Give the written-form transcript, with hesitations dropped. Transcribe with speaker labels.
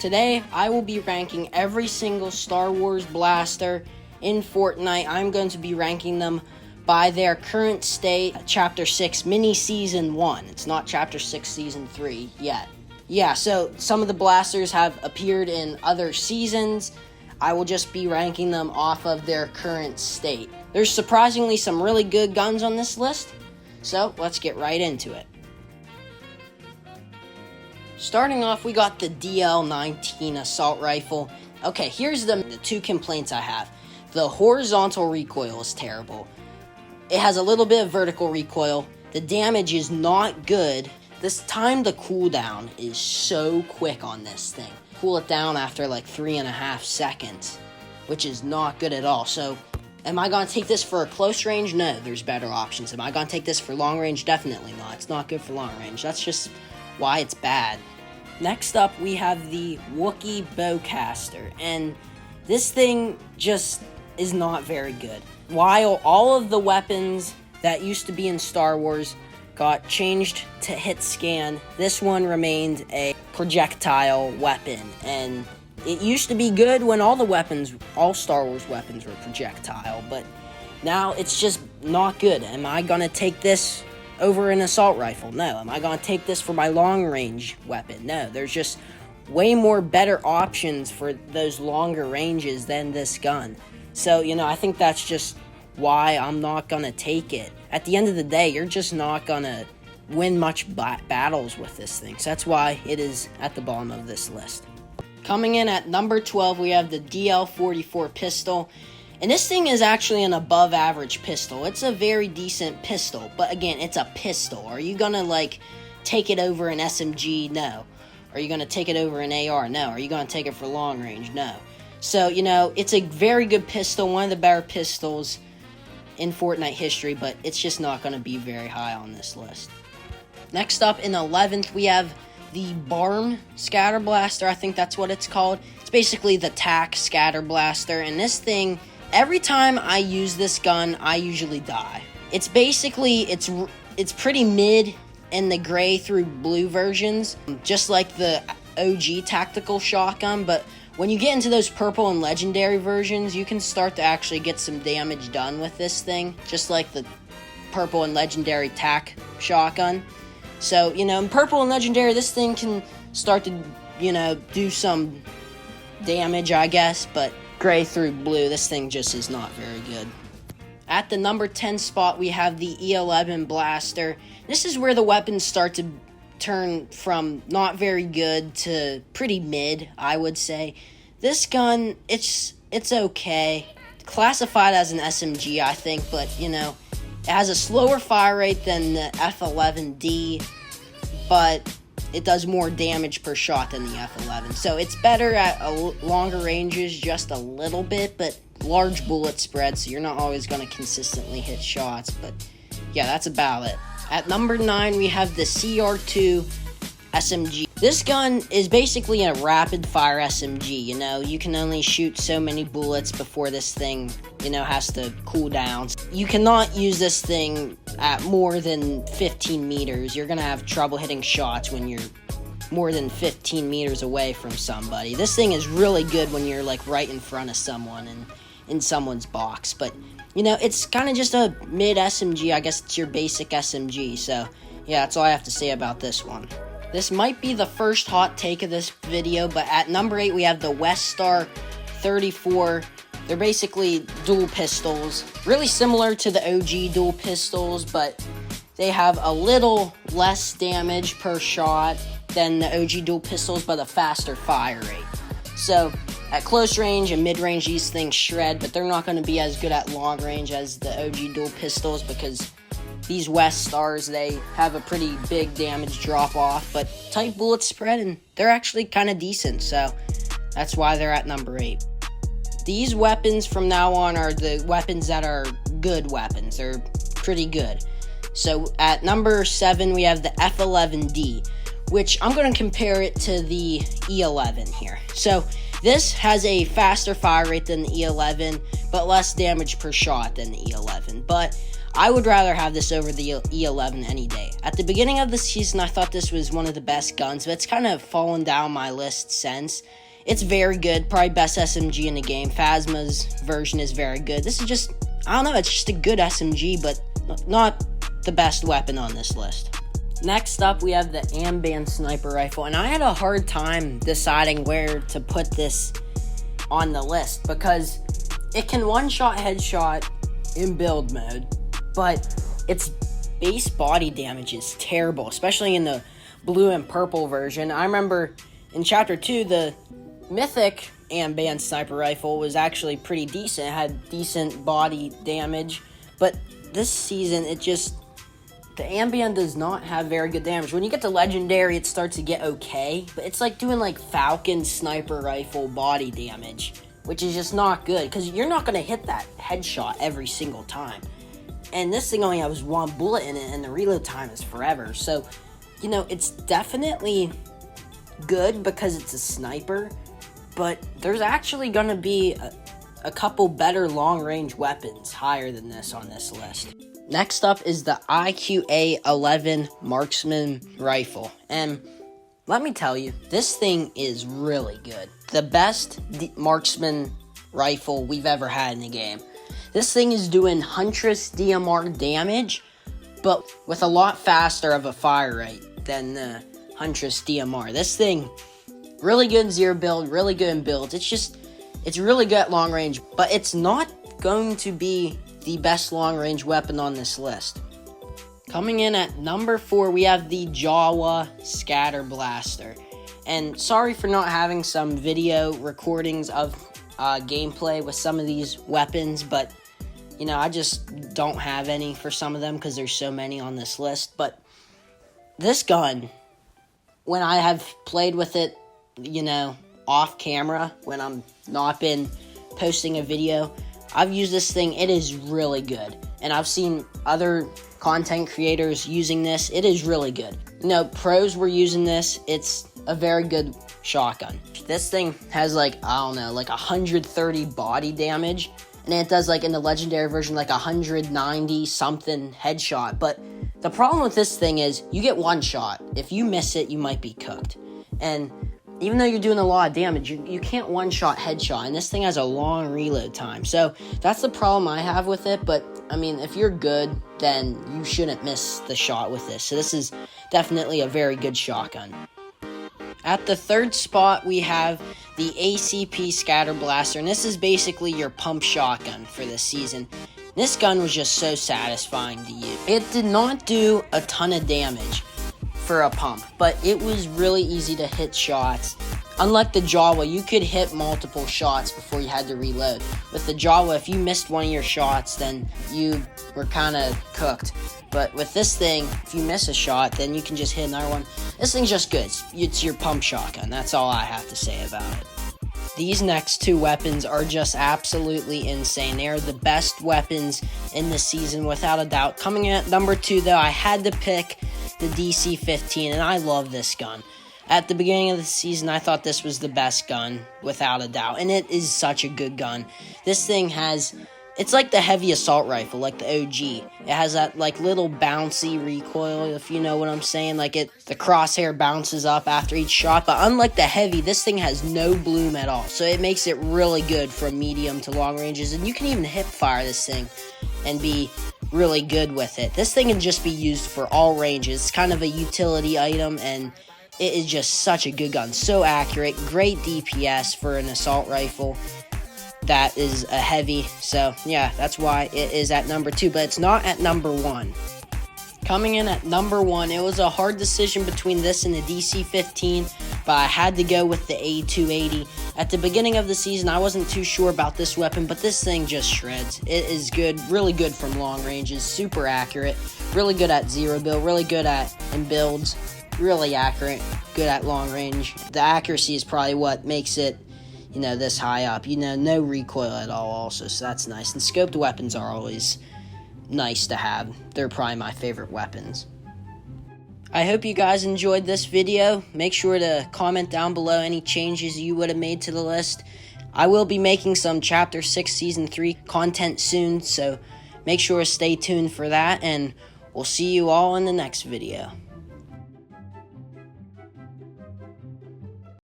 Speaker 1: Today, I will be ranking every single Star Wars blaster in Fortnite. I'm going to be ranking them by their current state, Chapter 6 Mini Season 1. It's not Chapter 6 Season 3 yet. Yeah, so some of the blasters have appeared in other seasons. I will just be ranking them off of their current state. There's surprisingly some really good guns on this list, so let's get right into it. Starting off, we got the DL-19 assault rifle. Okay, here's the two complaints I have. The horizontal recoil is terrible. It has a little bit of vertical recoil. The damage is not good. This time to cooldown is so quick on this thing. Cool it down after like 3.5 seconds, which is not good at all. So, am I going to take this for a close range? No, there's better options. Am I going to take this for long range? Definitely not. It's not good for long range. That's just why it's bad. Next up, we have the Wookiee Bowcaster, and this thing just is not very good. While all of the weapons that used to be in Star Wars got changed to hit scan, this one remained a projectile weapon, and it used to be good when all Star Wars weapons were projectile, but now it's just not good. Am I gonna take this over an assault rifle? No. Am I gonna take this for my long range weapon? No. There's just way more better options for those longer ranges than this gun. So, I think that's just why I'm not gonna take it. At the end of the day, you're just not gonna win much battles with this thing. So that's why it is at the bottom of this list. Coming in at number 12, we have the DL-44 pistol. And this thing is actually an above average pistol. It's a very decent pistol, but again, it's a pistol. Are you gonna take it over an SMG? No. Are you gonna take it over an AR? No. Are you gonna take it for long range? No. So, it's a very good pistol, one of the better pistols in Fortnite history, but it's just not gonna be very high on this list. Next up, in 11th, we have the Barn Scatter Blaster. I think that's what it's called. It's basically the TAC Scatter Blaster, and this thing, every time I use this gun, I usually die. It's basically, it's pretty mid in the gray through blue versions, just like the OG tactical shotgun, but when you get into those purple and legendary versions, you can start to actually get some damage done with this thing, just like the purple and legendary TAC shotgun. So, in purple and legendary, this thing can start to, do some damage, I guess, but gray through blue, this thing just is not very good. At the number 10 spot, we have the E11 Blaster. This is where the weapons start to turn from not very good to pretty mid, I would say. This gun, it's okay. Classified as an SMG, I think, but, it has a slower fire rate than the F11D, but it does more damage per shot than the F11. So it's better at longer ranges, just a little bit, but large bullet spread, so you're not always going to consistently hit shots. But yeah, that's about it. At number 9, we have the CR2 SMG. This gun is basically a rapid fire SMG. You can only shoot so many bullets before this thing, has to cool down. You cannot use this thing at more than 15 meters. You're gonna have trouble hitting shots when you're more than 15 meters away from somebody. This thing is really good when you're right in front of someone and in someone's box, but it's kind of just a mid SMG. I guess it's your basic SMG. So yeah, that's all I have to say about this one. This might be the first hot take of this video, but at number 8, we have the Westar 34. They're basically dual pistols, really similar to the OG dual pistols, but they have a little less damage per shot than the OG dual pistols, but a faster fire rate. So at close range and mid range, these things shred, but they're not going to be as good at long range as the OG dual pistols, because these Westars, they have a pretty big damage drop off, but tight bullet spread, and they're actually kind of decent, so that's why they're at number 8. These weapons from now on are the weapons that are good weapons. They're pretty good. So at number 7, we have the F11D, which I'm going to compare it to the E11 here. So this has a faster fire rate than the E11, but less damage per shot than the E11. But I would rather have this over the E11 any day. At the beginning of the season, I thought this was one of the best guns, but it's kind of fallen down my list since. It's very good, probably best SMG in the game. Phasma's version is very good. This is just, I don't know, it's just a good SMG, but not the best weapon on this list. Next up, we have the Amband Sniper Rifle, and I had a hard time deciding where to put this on the list because it can one-shot headshot in build mode, but its base body damage is terrible, especially in the blue and purple version. I remember in Chapter 2, the Mythic Amband Sniper Rifle was actually pretty decent. It had decent body damage, but this season, the Amband does not have very good damage. When you get to Legendary, it starts to get okay, but it's like doing like Falcon Sniper Rifle body damage, which is just not good, because you're not going to hit that headshot every single time. And this thing only has one bullet in it, and the reload time is forever. So, it's definitely good because it's a sniper, but there's actually going to be a couple better long-range weapons higher than this on this list. Next up is the IQA-11 Marksman Rifle, and let me tell you, this thing is really good. The best Marksman Rifle we've ever had in the game. This thing is doing Huntress DMR damage, but with a lot faster of a fire rate than the Huntress DMR. This thing, really good in zero build, really good in builds. It's really good at long range, but it's not going to be the best long-range weapon on this list. Coming in at number 4, we have the Jawa Scatter Blaster. And sorry for not having some video recordings of gameplay with some of these weapons, but, I just don't have any for some of them because there's so many on this list. But this gun, when I have played with it, off camera, when I'm not been posting a video, I've used this thing. It is really good. And I've seen other content creators using this. It is really good. Pros were using this. It's a very good shotgun. This thing has 130 body damage. And it does, in the legendary version, 190 something headshot. But the problem with this thing is you get one shot. If you miss it, you might be cooked. And even though you're doing a lot of damage, you can't one-shot headshot, and this thing has a long reload time. So that's the problem I have with it, but, if you're good, then you shouldn't miss the shot with this. So this is definitely a very good shotgun. At the third spot, we have the ACP Scatter Blaster, and this is basically your pump shotgun for this season. This gun was just so satisfying to use. It did not do a ton of damage for a pump, but it was really easy to hit shots. Unlike the Jawa, you could hit multiple shots before you had to reload. With the Jawa, if you missed one of your shots, then you were kind of cooked. But with this thing, if you miss a shot, then you can just hit another one. This thing's just good. It's your pump shotgun. That's all I have to say about it. These next two weapons are just absolutely insane. They are the best weapons in the season, without a doubt. Coming in at number 2, though, I had to pick the DC-15, and I love this gun. At the beginning of the season, I thought this was the best gun, without a doubt, and it is such a good gun. This thing has, it's like the heavy assault rifle, like the OG. It has that, little bouncy recoil, if you know what I'm saying. The crosshair bounces up after each shot, but unlike the heavy, this thing has no bloom at all, so it makes it really good from medium to long ranges, and you can even hip fire this thing and be really good with it. This thing can just be used for all ranges. It's kind of a utility item, and it is just such a good gun. So accurate, great DPS for an assault rifle that is a heavy. So yeah, that's why it is at number 2, but it's not at number 1. Coming in at number 1, it was a hard decision between this and the DC-15, but I had to go with the A280. At the beginning of the season, I wasn't too sure about this weapon, but this thing just shreds. It is good, really good from long ranges, super accurate, really good at zero build, really good at in builds, really accurate, good at long range. The accuracy is probably what makes it, this high up. No recoil at all also, so that's nice. And scoped weapons are always nice to have. They're probably my favorite weapons. I hope you guys enjoyed this video. Make sure to comment down below any changes you would have made to the list. I will be making some Chapter 6 Season 3 content soon, so Make sure to stay tuned for that, and we'll see you all in the next video.